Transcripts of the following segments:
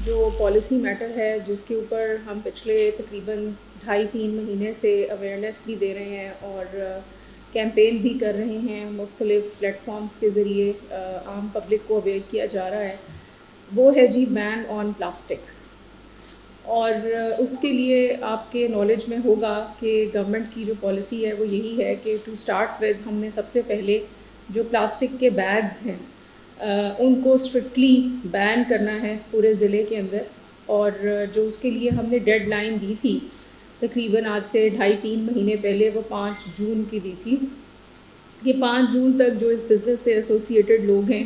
جو policy metre ہے جس کے اوپر ہم پچھلے تقریباً 2.5-3 مہینے سے اویئرنیس بھی دے رہے ہیں اور کیمپین بھی کر رہے ہیں، مختلف پلیٹ فارمز کے ذریعے عام پبلک کو اویئر کیا جا رہا ہے، وہ ہے جی بین آن پلاسٹک۔ اور اس کے لیے آپ کے نالج میں ہوگا کہ گورنمنٹ کی جو پالیسی ہے وہ یہی ہے کہ ٹو سٹارٹ ود ہم نے سب سے پہلے جو پلاسٹک کے بیگز ہیں ان کو اسٹرکٹلی بین کرنا ہے پورے ضلع کے اندر، اور جو اس کے لیے ہم نے ڈیڈ لائن دی تھی تقریباً آج سے 2.5-3 مہینے پہلے، وہ 5 جون کی دی تھی کہ 5 جون تک جو اس بزنس سے ایسوسیٹڈ لوگ ہیں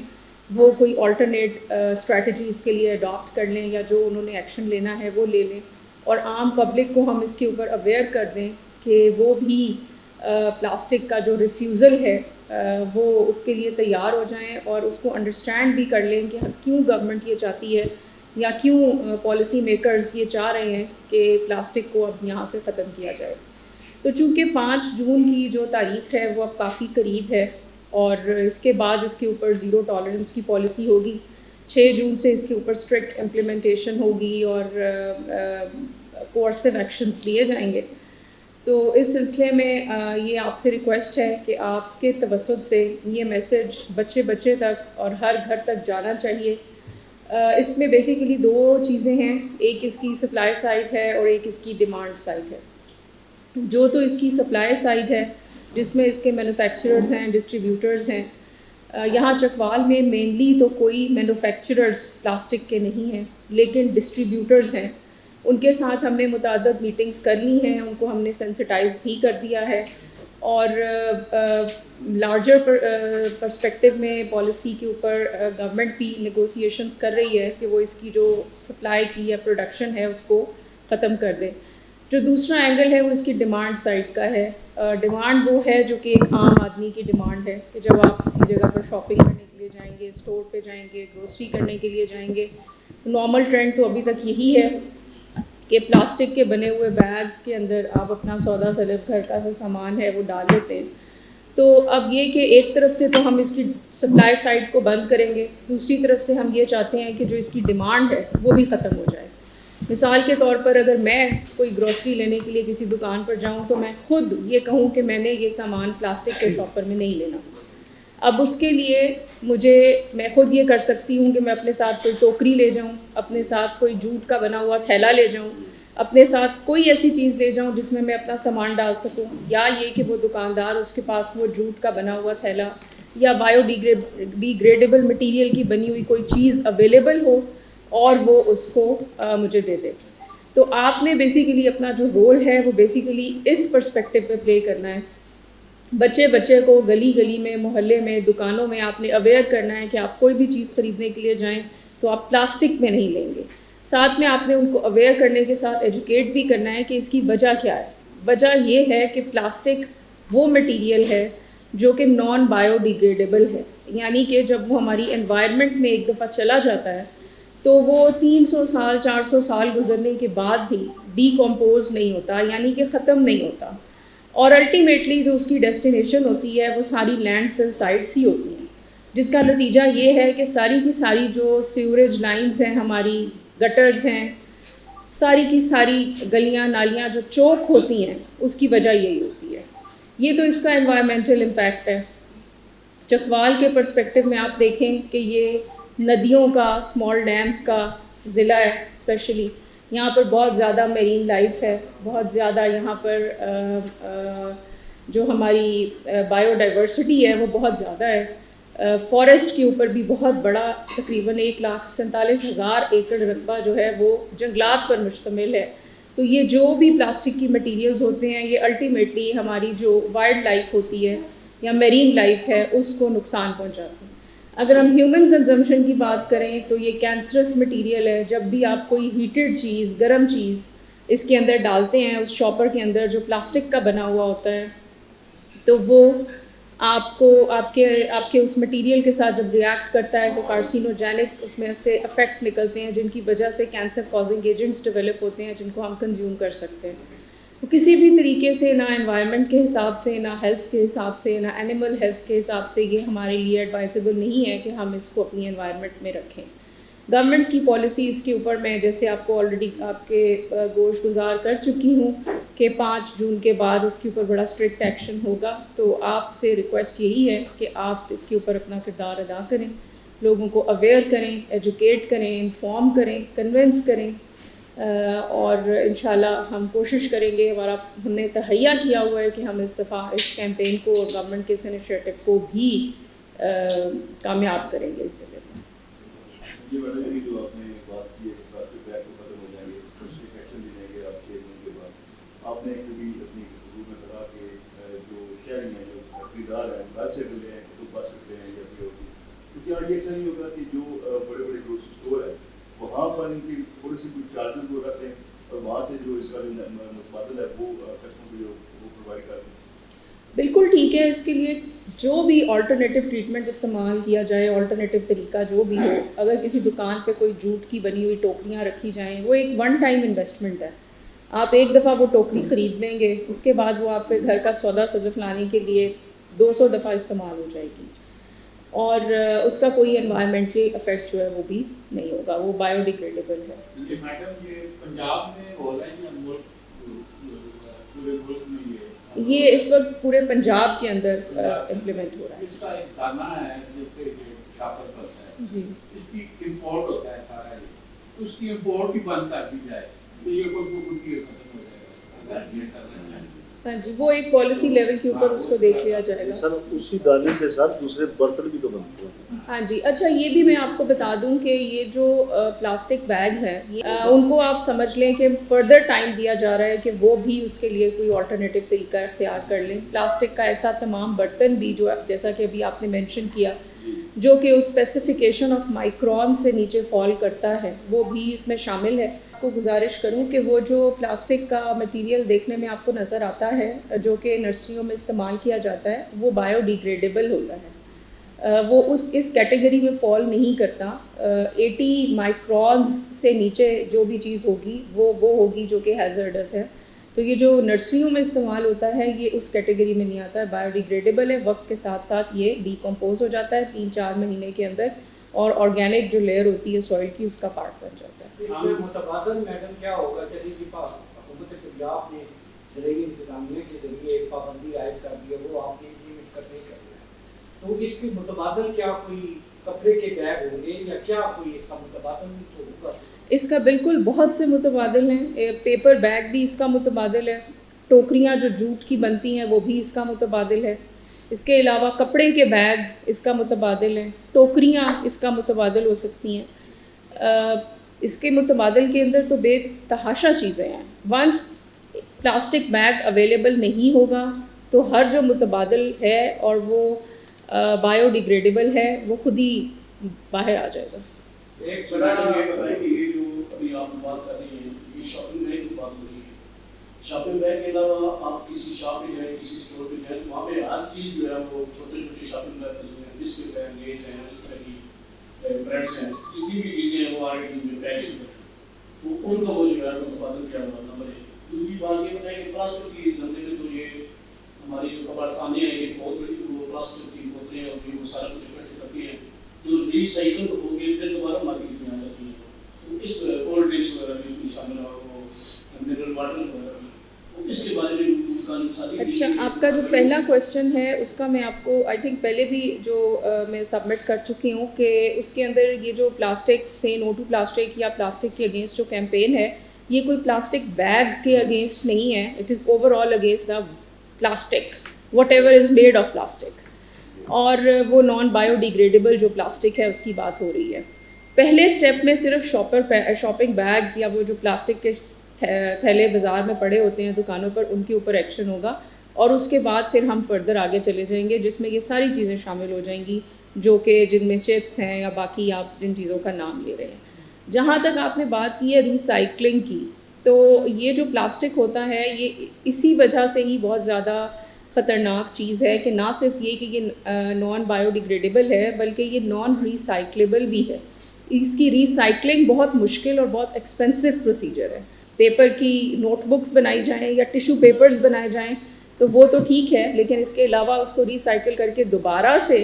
وہ کوئی آلٹرنیٹ اسٹریٹجی اس کے لیے اڈاپٹ کر لیں یا جو انہوں نے ایکشن لینا ہے وہ لے لیں، اور عام پبلک کو ہم اس کے اوپر اویئر کر دیں کہ وہ بھی پلاسٹک کا جو ریفیوزل ہے وہ اس کے لیے تیار ہو جائیں اور اس کو انڈرسٹینڈ بھی کر لیں کہ کیوں گورنمنٹ یہ چاہتی ہے یا کیوں پالیسی میکرز یہ چاہ رہے ہیں کہ پلاسٹک کو اب یہاں سے ختم کیا جائے۔ تو چونکہ 5 جون کی جو تاریخ ہے وہ اب کافی قریب ہے اور اس کے بعد اس کے اوپر زیرو ٹالرنس کی پالیسی ہوگی، 6 جون سے اس کے اوپر اسٹرکٹ امپلیمنٹیشن ہوگی اور کورسو ایکشنز لیے جائیں گے۔ تو اس سلسلے میں یہ آپ سے ریکویسٹ ہے کہ آپ کے توسط سے یہ میسج بچے بچے تک اور ہر گھر تک جانا چاہیے۔ اس میں بیسیکلی 2 چیزیں ہیں، ایک اس کی سپلائی سائڈ ہے اور ایک اس کی ڈیمانڈ سائڈ ہے۔ جو تو اس کی سپلائی سائڈ ہے جس میں اس کے مینوفیکچررز ہیں، ڈسٹریبیوٹرز ہیں، یہاں چکوال میں مینلی تو کوئی مینوفیکچررز پلاسٹک کے نہیں ہیں لیکن ڈسٹریبیوٹرز ہیں، ان کے ساتھ ہم نے متعدد میٹنگز کر لی ہیں، ان کو ہم نے سینسٹائز بھی کر دیا ہے، اور لارجر پرسپیکٹو میں پالیسی کے اوپر گورنمنٹ بھی نیگوسیشنز کر رہی ہے کہ وہ اس کی جو سپلائی کی یا پروڈکشن ہے اس کو ختم کر دے۔ جو دوسرا اینگل ہے وہ اس کی ڈیمانڈ سائڈ کا ہے۔ ڈیمانڈ وہ ہے جو کہ ایک عام آدمی کی ڈیمانڈ ہے کہ جب آپ کسی جگہ پر شاپنگ کرنے کے لیے جائیں گے، اسٹور پہ جائیں گے، گروسری کرنے کے لیے جائیں گے، نارمل ٹرینڈ تو ابھی تک یہی ہے کہ پلاسٹک کے بنے ہوئے بیگز کے اندر آپ اپنا سودا سلف گھر کا جو سامان ہے وہ ڈال دیتے ہیں۔ تو اب یہ کہ ایک طرف سے تو ہم اس کی سپلائی سائڈ کو بند کریں گے، دوسری طرف سے ہم یہ چاہتے ہیں کہ جو اس کی ڈیمانڈ ہے وہ بھی ختم ہو جائے۔ مثال کے طور پر اگر میں کوئی گروسری لینے کے لیے کسی دکان پر جاؤں تو میں خود یہ کہوں کہ میں نے یہ سامان پلاسٹک کے شاپر میں نہیں لینا، اب اس کے لیے میں خود یہ کر سکتی ہوں کہ میں اپنے ساتھ کوئی ٹوکری لے جاؤں، اپنے ساتھ کوئی جوٹ کا بنا ہوا تھیلا لے جاؤں، اپنے ساتھ کوئی ایسی چیز لے جاؤں جس میں میں اپنا سامان ڈال سکوں، یا یہ کہ وہ دکاندار اس کے پاس وہ جوٹ کا بنا ہوا تھیلا یا بایو ڈیگریڈیبل مٹیریل کی بنی ہوئی کوئی چیز اویلیبل ہو اور وہ اس کو مجھے دے دے۔ تو آپ نے بیسیکلی اپنا جو رول ہے وہ بیسیکلی اس پرسپیکٹو پہ پلے کرنا ہے، بچے بچے کو گلی گلی میں، محلے میں، دکانوں میں آپ نے اویئر کرنا ہے کہ آپ کوئی بھی چیز خریدنے کے لیے جائیں تو آپ پلاسٹک میں نہیں لیں گے۔ ساتھ میں آپ نے ان کو اویئر کرنے کے ساتھ ایجوکیٹ بھی کرنا ہے کہ اس کی وجہ کیا ہے۔ وجہ یہ ہے کہ پلاسٹک وہ مٹیریل ہے جو کہ نان بایو ڈیگریڈیبل ہے، یعنی کہ جب وہ ہماری انوائرمنٹ میں ایک دفعہ چلا جاتا ہے تو وہ 300 سال 400 سال گزرنے کے بعد بھی ڈی کمپوز نہیں ہوتا، یعنی کہ ختم نہیں ہوتا، اور الٹیمیٹلی جو اس کی ڈیسٹینیشن ہوتی ہے وہ ساری لینڈ فل سائٹس ہی ہوتی ہیں، جس کا نتیجہ یہ ہے کہ ساری کی ساری جو سیوریج لائنز ہیں، ہماری گٹرز ہیں، ساری کی ساری گلیاں نالیاں جو چوک ہوتی ہیں اس کی وجہ یہی ہوتی ہے۔ یہ تو اس کا انوائرمنٹل امپیکٹ ہے۔ چکوال کے پرسپیکٹو میں آپ دیکھیں کہ یہ ندیوں کا، اسمال ڈیمز کا ضلع ہے، اسپیشلی یہاں پر بہت زیادہ میرین لائف ہے، بہت زیادہ یہاں پر جو ہماری بایو ڈائیورسٹی ہے وہ بہت زیادہ ہے۔ فارسٹ کے اوپر بھی بہت بڑا تقریباً 1,47,000 ایکڑ رقبہ جو ہے وہ جنگلات پر مشتمل ہے۔ تو یہ جو بھی پلاسٹک کی مٹیریلز ہوتے ہیں یہ الٹیمیٹلی ہماری جو وائلڈ لائف ہوتی ہے یا میرین لائف ہے اس کو نقصان پہنچاتے ہیں۔ اگر ہم ہیومن کنزمپشن کی بات کریں تو یہ کینسرس مٹیریل ہے، جب بھی آپ کوئی ہیٹڈ چیز، گرم چیز اس کے اندر ڈالتے ہیں، اس شاپر کے اندر جو پلاسٹک کا بنا ہوا ہوتا ہے، تو وہ آپ کے اس مٹیریل کے ساتھ جب ریئیکٹ کرتا ہے تو کارسینوجینک اس میں سے افیکٹس نکلتے ہیں جن کی وجہ سے کینسر کازنگ ایجنٹس ڈیولپ ہوتے ہیں جن کو ہم کنزیوم کر سکتے ہیں۔ تو کسی بھی طریقے سے نہ انوائرمنٹ کے حساب سے، نہ ہیلتھ کے حساب سے، نہ اینیمل ہیلتھ کے حساب سے یہ ہمارے لیے ایڈوائزیبل نہیں ہے کہ ہم اس کو اپنی انوائرمنٹ میں رکھیں۔ گورنمنٹ کی پالیسیز کے اوپر میں جیسے آپ کو آلریڈی آپ کے گوش گزار کر چکی ہوں کہ 5 جون کے بعد اس کے اوپر بڑا اسٹرکٹ ایکشن ہوگا. تو آپ سے ریکویسٹ یہی ہے کہ آپ اس کے اوپر اپنا کردار ادا کریں, لوگوں کو اویئر کریں, ایجوکیٹ کریں, انفارم کریں, کنونس کریں, اور انشاءاللہ ہم کوشش کریں گے. ہم نے تہیہ کیا ہوا ہے کہ ہم اس دفعہ اس کیمپین کو اور گورنمنٹ کے اس انیشیٹو کو بھی کامیاب کریں گے. اس سے جی میڈم, یہ جو آپ نے بات کی ہے پلاسٹک بیگ کو ختم ہو جائیں گے, اسپیسیفک ایکشن لینے گے آپ 6 دن کے بعد. آپ نے کبھی اپنی گفتگو میں کہا کہ جو شہری ہیں, جو خریدار ہیں, گھر سے ملے ہیں, خود پلاسٹک لے ہیں یا پھر ہوتی, تو کیا یہ ایسا نہیں ہوگا کہ جو بڑے بڑے گروسری اسٹور ہیں وہاں پر ان کی تھوڑی سی کچھ چارجز کو رکھیں اور وہاں سے جو اس کا جو متبادل ہے وہ کسٹمر کو جو وہ پرووائڈ کر دیں؟ بالکل ٹھیک ہے. اس کے لیے جو بھی آلٹرنیٹیو ٹریٹمنٹ استعمال کیا جائے, آلٹرنیٹیو طریقہ جو بھی ہو, اگر کسی دکان پہ کوئی جوٹ کی بنی ہوئی ٹوکریاں رکھی جائیں, وہ ایک ون ٹائم انویسٹمنٹ ہے. آپ ایک دفعہ وہ ٹوکری خرید لیں گے, اس کے بعد وہ آپ کے گھر کا سودا صدف لانے کے لیے 200 دفعہ استعمال ہو جائے گی, اور اس کا کوئی انوائرمنٹل افیکٹ جو ہے وہ بھی نہیں ہوگا, وہ بایو ڈیگریڈیبل ہے. میڈم یہ پنجاب میں ہو رہا ہے یا پورے ملک میں یہ اس وقت پورے پنجاب کے اندر امپلیمنٹ ہو رہا ہے. اس کا ایک دانہ ہے جس سے شاپر کرتا ہے, جی اس کی امپورٹ ہوتا ہے سارا, یہ اس کی امپورٹ بھی بند کر دی جائے تو یہ کوئی ختم ہو جائے گا اگر یہ کرنا چاہیں. ہاں جی, وہ ایک پالیسی لیول کے اوپر اس کو دیکھ لیا جائے گا. سر اسی دانے سے سر دوسرے برتن بھی تو بنتے ہیں. ہاں جی, اچھا یہ بھی میں آپ کو بتا دوں کہ یہ جو پلاسٹک بیگز ہیں ان کو آپ سمجھ لیں کہ فردر ٹائم دیا جا رہا ہے کہ وہ بھی اس کے لیے کوئی آلٹرنیٹیو طریقہ اختیار کر لیں. پلاسٹک کا ایسا تمام برتن بھی جو جیسا کہ ابھی آپ نے مینشن کیا جو کہ اس اسپیسیفکیشن آف مائکرون سے نیچے فال کرتا ہے, وہ بھی اس میں شامل ہے. کو گزارش کروں کہ وہ جو پلاسٹک کا مٹیریل دیکھنے میں آپ کو نظر آتا ہے جو کہ نرسریوں میں استعمال کیا جاتا ہے, وہ بایو ڈیگریڈیبل ہوتا ہے, وہ اس کیٹیگری میں فال نہیں کرتا. 80 مائکرونز سے نیچے جو بھی چیز ہوگی وہ ہوگی جو کہ ہیزرڈس ہے. تو یہ جو نرسریوں میں استعمال ہوتا ہے یہ اس کیٹیگری میں نہیں آتا ہے, بایو ڈیگریڈیبل ہے. وقت کے ساتھ ساتھ یہ ڈیکمپوز ہو جاتا ہے 3-4 مہینے کے اندر, اور آرگینک جو لیئر ہوتی ہے سوئل کی اس کا پارٹ بن جاتا ہے. متبادل میڈم کیا ہوگا جب حکومت پنجاب نے زرعی انتظامیہ کے ذریعے ایک پابندی عائد کر دی ہے, وہ آپ نے امپلیمنٹ کرنے کر رہے ہیں, تو اس کے متبادل کیا کوئی کپڑے کے بیگ ہوں گے یا کیا کوئی اس کا متبادل تو ہوگا؟ اس کا بالکل بہت سے متبادل ہیں. پیپر بیگ بھی اس کا متبادل ہے, ٹوکریاں جو جوٹ کی بنتی ہیں وہ بھی اس کا متبادل ہے. اس کے علاوہ کپڑے کے بیگ اس کا متبادل ہیں, ٹوکریاں اس کا متبادل ہو سکتی ہیں. اس کے متبادل کے اندر تو بے تحاشا چیزیں ہیں. ونس پلاسٹک بیگ اویلیبل نہیں ہوگا تو ہر جو متبادل ہے اور وہ بایو ڈیگریڈیبل ہے وہ خود ہی باہر آ جائے گا. ایک بڑا یہ بتائیں کہ یہ جو ابھی آپ بات کر رہی ہیں یہ شاپنگ بیگ کی بات ہو رہی ہے, شاپنگ بیگ کے علاوہ آپ کسی شاپ پہ جائیں, کسی اسٹور پہ جائیں, وہاں پہ ہر چیز جو ہے وہ چھوٹے چھوٹے شاپنگ بیگ ہیں, بسکٹ ہیں, لیز ہیں, اس طرح کی بریڈس ہیں, جتنی بھی چیزیں ہیں وہ آلریڈی میں پیک شدہ ہیں, تو ان کا وہ جو ہے متبادل کیا ہوا نمبر ہے. دوسری بات یہ بتائیں کہ پلاسٹک کی زندگی میں تو یہ ہماری جو کپڑ خانے ہیں یہ بہت بڑی وہ پلاسٹک کی بوتلیں اور وہ سارا کچھ اکٹھے کرتی ہیں جو ری سائیکل ہو گئی پھر دوبارہ مارکیٹ میں آ جاتی ہیں. تو اس کولڈ ڈرنکس وغیرہ بھی اس میں شامل ہو, منرل واٹر وغیرہ بھی, تو اس کے بارے میں اس کا ساری. اچھا, آپ کا جو پہلا کویشچن ہے اس کا میں آپ کو آئی تھنک پہلے بھی جو میں سبمٹ کر چکی ہوں کہ اس کے اندر یہ جو پلاسٹک سے نو ٹو پلاسٹک یا پلاسٹک کے اگینسٹ جو کیمپین ہے یہ کوئی پلاسٹک بیگ کے اگینسٹ نہیں ہے. It is over all against the plastic what ever is made of plastic, اور وہ نان بایو ڈیگریڈیبل جو پلاسٹک ہے اس کی بات ہو رہی ہے. پہلے اسٹیپ میں صرف شاپنگ بیگز یا وہ جو پلاسٹک کے تھیلے بازار میں پڑے ہوتے ہیں دکانوں پر ان کے اوپر ایکشن ہوگا, اور اس کے بعد پھر ہم فردر آگے چلے جائیں گے جس میں یہ ساری چیزیں شامل ہو جائیں گی جو کہ جن میں چپس ہیں یا باقی آپ جن چیزوں کا نام لے رہے ہیں. جہاں تک آپ نے بات کی ہے ریسائکلنگ کی, تو یہ جو پلاسٹک ہوتا ہے یہ اسی وجہ سے ہی بہت زیادہ خطرناک چیز ہے کہ نہ صرف یہ کہ یہ نان بایو ڈیگریڈیبل ہے بلکہ یہ نان ریسائکلیبل بھی ہے. اس کی ریسائکلنگ بہت مشکل اور بہت ایکسپینسو پروسیجر ہے. پیپر کی نوٹ بکس بنائی جائیں یا ٹیشو پیپرز بنائے جائیں تو وہ تو ٹھیک ہے, لیکن اس کے علاوہ اس کو ریسائکل کر کے دوبارہ سے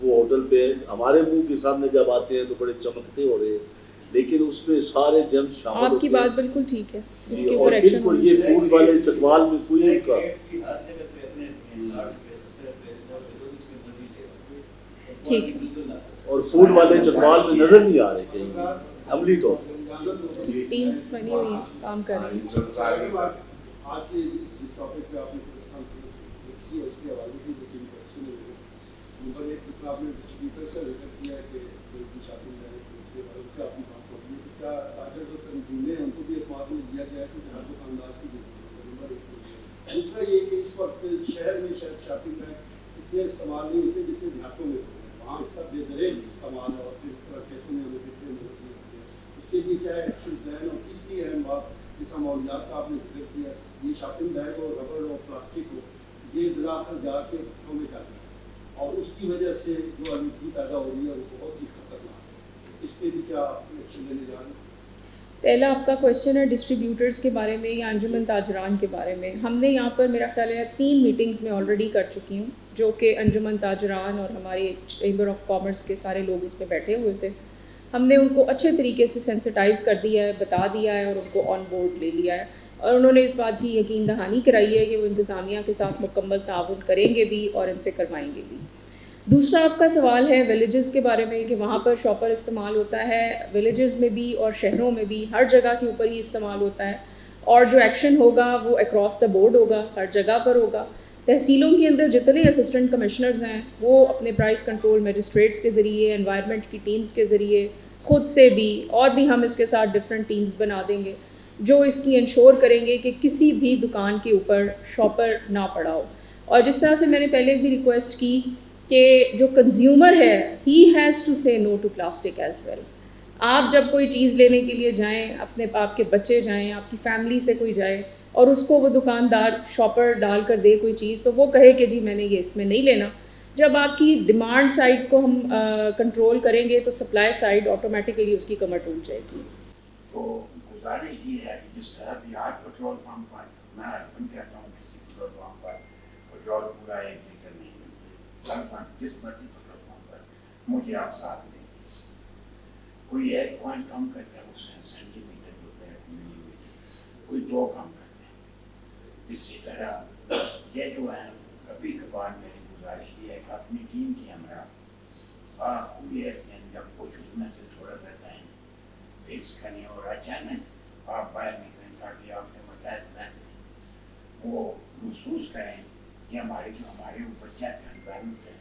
وہ ہوٹل پہ ہمارے منہ کے سامنے جب آتے ہیں تو بڑے چمکتے ہو رہے ہیں، لیکن اس میں سارے جرمز شامل ہوتے ہیں. آپ کی بات بالکل ٹھیک ہے، اس کے اور اوپر ایکشن بالکل یہ فوڈ والے چکوال میں کوئی ان کا ٹھیک. اور فوڈ والے چکوال میں نظر نہیں آ رہے کہیں عملی طور پر. ٹیمز بنی ہوئی ہیں، کام کر رہی ہیں. آج کے جس ٹاپک پہ آپ نے کی اس کے حوالے سے جو کوشچن ہے نمبر ایک جس میں آپ نے ڈسٹریبیوٹر کا ذکر کیا ہے کہ جو بھی شاپنگ ہے اس کے حوالے سے آپ کی بات ہوگی کہ کیا تاجر جو تنظیمیں ہیں ان کو بھی اعتماد میں دیا گیا ہے کہ ہر دکاندار کی نمبر ایک. دوسرا یہ کہ اس وقت شہر میں شاید شاپنگ میں اتنے استعمال نہیں ہوتے جتنے دیہاتوں میں ہوتے ہیں، وہاں اس کا بے دریغ استعمال ہے اور پھر اس طرح کھیتوں میں ہمیں کتنے ہوتی ہے، اس کے لیے کیا ایکشنز ہیں. اور تیسری اہم بات جس ماحولیات کا آپ نے ذکر کیا، یہ شاپنگ بیگ اور ربڑ اور پلاسٹک ہو یہ بلاخر جا کے گھروں میں جاتے ہیں اور اس کی وجہ سے جو آلودگی پیدا ہو رہی ہے وہ بہت ہی خطرناک ہے. اس پہ بھی کیا ایکشن لینے جا رہے ہیں؟ پہلا آپ کا کویشچن ہے ڈسٹریبیوٹرز کے بارے میں یا انجمن تاجران کے بارے میں. ہم نے یہاں پر میرا خیال ہے 3 میٹنگز میں آلریڈی کر چکی ہوں جو کہ انجمن تاجران اور ہمارے چیمبر آف کامرس کے سارے لوگ اس پہ بیٹھے ہوئے تھے. ہم نے ان کو اچھے طریقے سے سینسٹائز کر دیا ہے، بتا دیا ہے اور ان کو آن بورڈ لے لیا ہے، اور انہوں نے اس بات کی یقین دہانی کرائی ہے کہ وہ انتظامیہ کے ساتھ مکمل تعاون کریں گے بھی اور ان سے کروائیں گے بھی. دوسرا آپ کا سوال ہے ولیجز کے بارے میں کہ وہاں پر شاپر استعمال ہوتا ہے. ولیجز میں بھی اور شہروں میں بھی ہر جگہ کے اوپر ہی استعمال ہوتا ہے، اور جو ایکشن ہوگا وہ اکراس دا بورڈ ہوگا، ہر جگہ پر ہوگا. تحصیلوں کے اندر جتنے اسسٹنٹ کمشنرز ہیں وہ اپنے پرائس کنٹرول میجسٹریٹس کے ذریعے، انوائرمنٹ کی ٹیمز کے ذریعے، خود سے بھی، اور بھی ہم اس کے ساتھ ڈفرینٹ ٹیمز بنا دیں گے جو اس کی انشور کریں گے کہ کسی بھی دکان کے اوپر شاپر نہ پڑا ہو. اور جس طرح سے میں نے پہلے بھی ریکویسٹ کی کہ جو کنزیومر ہے ہی ہیز ٹو سے نو ٹو پلاسٹک ایز ویل. آپ جب کوئی چیز لینے کے لیے جائیں، آپ کے بچے جائیں، آپ کی فیملی سے کوئی جائے اور اس کو وہ دکاندار شاپر ڈال کر دے کوئی چیز تو وہ کہے کہ جی میں نے یہ اس میں نہیں لینا. جب آپ کی ڈیمانڈ سائڈ کو ہم کنٹرول کریں گے تو سپلائی سائڈ آٹومیٹیکلی اس کی کمر ٹوٹ جائے گی. تو گزارش یہ ہے کہ جس طرح بھی آج پٹرول پمپ پر میں کہتا ہوں کسی پٹرول پمپ پر پٹرول پورا 1 لیٹر نہیں ملتا، جس مرضی پٹرول پمپ پر مجھے آپ ساتھ دیں، کوئی 1 پوائنٹ کم کر دیں، اس سینٹی میٹر جو ہے ملی میٹر، کوئی 2 کم کر دیں. اسی طرح یہ جو ہے کبھی کبھار میری گزارش یہ ہے کہ اپنی ٹیم کی ہمراہ آپ کوئی ایک دن جب کچھ اس میں سے تھوڑا سا ٹائم فکس کریں اور اچانک آپ باہر نکلیں تاکہ آپ کے متحد محکمے وہ محسوس کریں کہ ہمارے اوپر چیک اینڈ بیلنس ہے،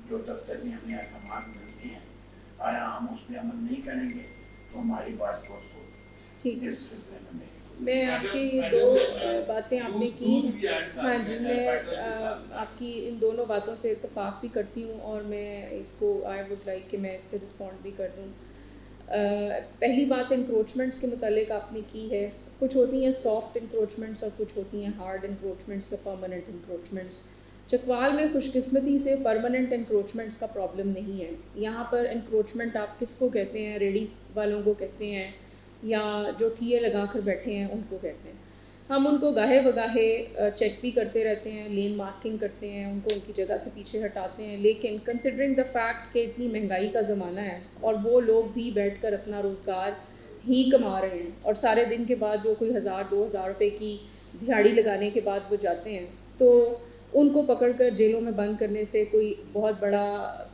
جو دفتر سے ہمیں احکامات ملتے ہیں آیا ہم اس پہ عمل نہیں کریں گے تو ہماری بات بہت ہوگی. اس سلسلے میں میں آپ کی یہ 2 باتیں آپ نے کی، ہاں جی، میں آپ کی ان دونوں باتوں سے اتفاق بھی کرتی ہوں اور میں اس کو آئی وڈ لائک کہ میں اس پہ رسپونڈ بھی کر دوں. پہلی بات انکروچمنٹس کے متعلق آپ نے کی ہے. کچھ ہوتی ہیں سافٹ انکروچمنٹس اور کچھ ہوتی ہیں ہارڈ انکروچمنٹس یا پرماننٹ انکروچمنٹس. چکوال میں خوش قسمتی سے پرماننٹ انکروچمنٹس کا پرابلم نہیں ہے. یہاں پر انکروچمنٹ آپ کس کو کہتے ہیں؟ ریڈی والوں کو کہتے ہیں یا جو ٹھیے لگا کر بیٹھے ہیں ان کو کہتے ہیں. ہم ان کو گاہے بگاہے چیک بھی کرتے رہتے ہیں، لین مارکنگ کرتے ہیں، ان کو ان کی جگہ سے پیچھے ہٹاتے ہیں، لیکن کنسیڈرنگ دا فیکٹ کہ اتنی مہنگائی کا زمانہ ہے اور وہ لوگ بھی بیٹھ کر اپنا روزگار ہی کما رہے ہیں اور سارے دن کے بعد جو کوئی 1000-2000 روپے کی دہاڑی لگانے کے بعد وہ جاتے ہیں، تو ان کو پکڑ کر جیلوں میں بند کرنے سے کوئی بہت بڑا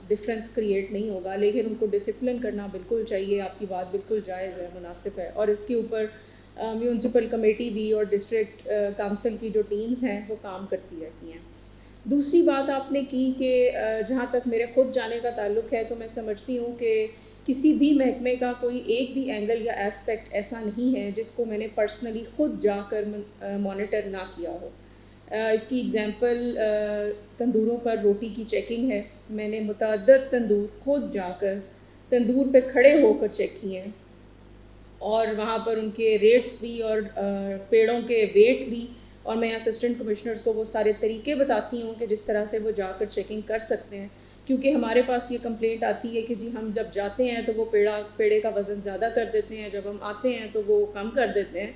ڈفرینس کریٹ نہیں ہوگا، لیکن ان کو ڈسپلن کرنا بالکل چاہیے. آپ کی بات بالکل جائز ہے، مناسب ہے، اور اس کے اوپر میونسپل کمیٹی بھی اور ڈسٹرکٹ کونسل کی جو ٹیمز ہیں وہ کام کرتی رہتی ہیں. دوسری بات آپ نے کی کہ جہاں تک میرے خود جانے کا تعلق ہے تو میں سمجھتی ہوں کہ کسی بھی محکمے کا کوئی ایک بھی اینگل یا ایسپیکٹ ایسا نہیں ہے جس کو میں نے پرسنلی خود جا کر مانیٹر نہ کیا ہو. اس کی اگزامپل تندوروں پر روٹی کی چیکنگ ہے. میں نے متعدد تندور خود جا کر تندور پہ کھڑے ہو کر چیک کیے ہیں اور وہاں پر ان کے ریٹس بھی اور پیڑوں کے ویٹ بھی، اور میں اسسٹنٹ کمشنرز کو وہ سارے طریقے بتاتی ہوں کہ جس طرح سے وہ جا کر چیکنگ کر سکتے ہیں. کیونکہ ہمارے پاس یہ کمپلینٹ آتی ہے کہ جی ہم جب جاتے ہیں تو وہ پیڑے کا وزن زیادہ کر دیتے ہیں، جب ہم آتے ہیں تو وہ کم کر دیتے ہیں.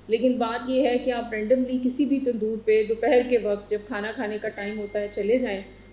لیکن بات یہ ہے کہ آپ رینڈملی کسی بھی تندور پہ دوپہر کے وقت جب کھانا کھانے کا ٹائم ہوتا ہے چلے جائیں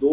2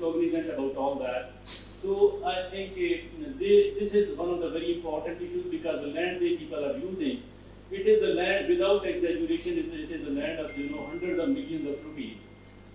cognizant about all that. So I think this is one of the very important issues, because the land they people are using, it is the land, without exaggeration, it is the land of hundreds of millions of rupees.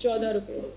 ₹14।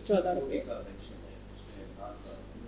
₹14।